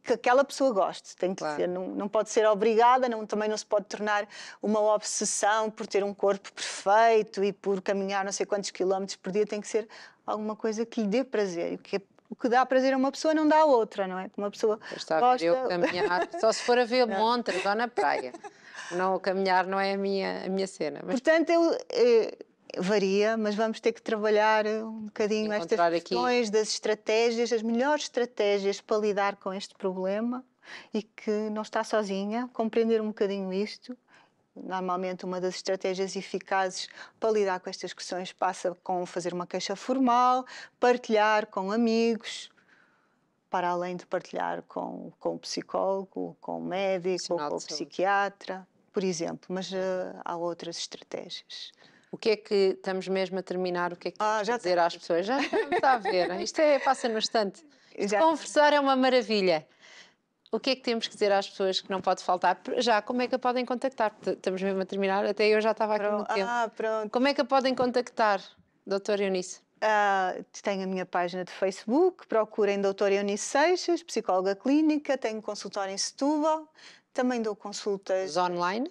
que aquela pessoa goste, tem que ser, não pode ser obrigada, também não se pode tornar uma obsessão por ter um corpo perfeito e por caminhar não sei quantos quilómetros por dia, tem que ser alguma coisa que lhe dê prazer. O que dá prazer a uma pessoa não dá a outra, não é? Uma pessoa gosta... eu caminhar, só se for a ver montes ou na praia. Não, caminhar não é a minha cena. Mas... Portanto, varia, mas vamos ter que trabalhar um bocadinho estas questões das estratégias, as melhores estratégias para lidar com este problema e que não está sozinha, compreender um bocadinho isto. Normalmente uma das estratégias eficazes para lidar com estas questões passa com fazer uma queixa formal, partilhar com amigos, para além de partilhar com o psicólogo, com o médico, com o psiquiatra, por exemplo, mas há outras estratégias. O que é que estamos mesmo a terminar? O que é que temos a dizer às pessoas? Já estamos a ver, isto passa no instante. Conversar é uma maravilha. O que é que temos que dizer às pessoas que não pode faltar? Já, como é que a podem contactar? Estamos mesmo a terminar, até eu já estava aqui no tempo. Pronto. Como é que a podem contactar, doutora Eunice? Tenho a minha página de Facebook, procurem doutora Eunice Seixas, psicóloga clínica, tenho consultório em Setúbal, também dou consultas... Online?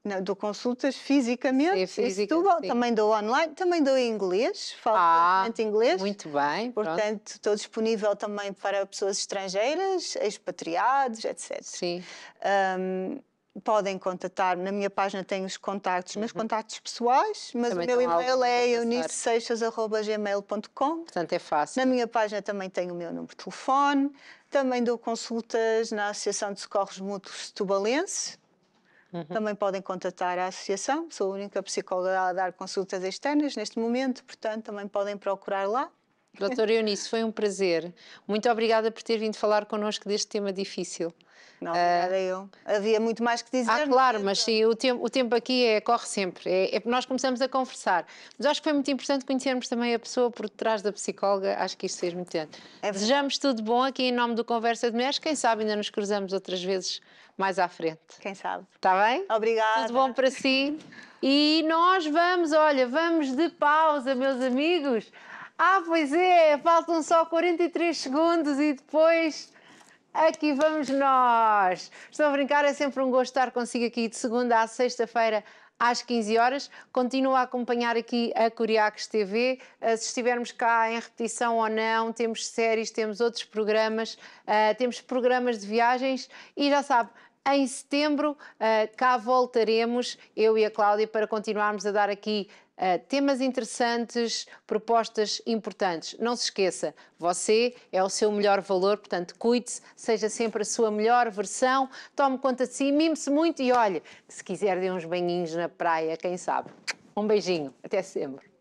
Não, dou consultas fisicamente em Setúbal, também dou online, também dou em inglês, falo fluentemente inglês. Muito bem. Portanto, estou disponível também para pessoas estrangeiras, expatriados, etc. Sim. Podem contatar-me, na minha página tenho os contactos, meus contactos pessoais, mas também o meu e-mail é euniceseixas@gmail.com. Portanto, é fácil. Na minha página também tenho o meu número de telefone, também dou consultas na Associação de Socorros Mútuos Setubalense. Também podem contatar a associação, sou a única psicóloga a dar consultas externas neste momento, portanto também podem procurar lá. Doutora Eunice, foi um prazer. Muito obrigada por ter vindo falar connosco deste tema difícil. Não, obrigada eu. Havia muito mais que dizer. Claro, mas sim, o tempo aqui corre sempre. Nós começamos a conversar. Mas acho que foi muito importante conhecermos também a pessoa por trás da psicóloga. Acho que isto fez muito bem. Desejamos tudo bom aqui em nome do Conversa de Mulheres. Quem sabe ainda nos cruzamos outras vezes mais à frente. Quem sabe. Está bem? Obrigada. Tudo bom para si. E nós vamos de pausa, meus amigos. Pois é, faltam só 43 segundos e depois aqui vamos nós. Estou a brincar, é sempre um gosto estar consigo aqui de segunda à sexta-feira às 15 horas. Continua a acompanhar aqui a Curiacos TV. Se estivermos cá em repetição ou não, temos séries, temos outros programas, temos programas de viagens e já sabe, em setembro cá voltaremos, eu e a Cláudia, para continuarmos a dar aqui temas interessantes, propostas importantes. Não se esqueça, você é o seu melhor valor, portanto, cuide-se, seja sempre a sua melhor versão, tome conta de si, mime-se muito e olhe, se quiser dê uns banhinhos na praia, quem sabe. Um beijinho, até sempre.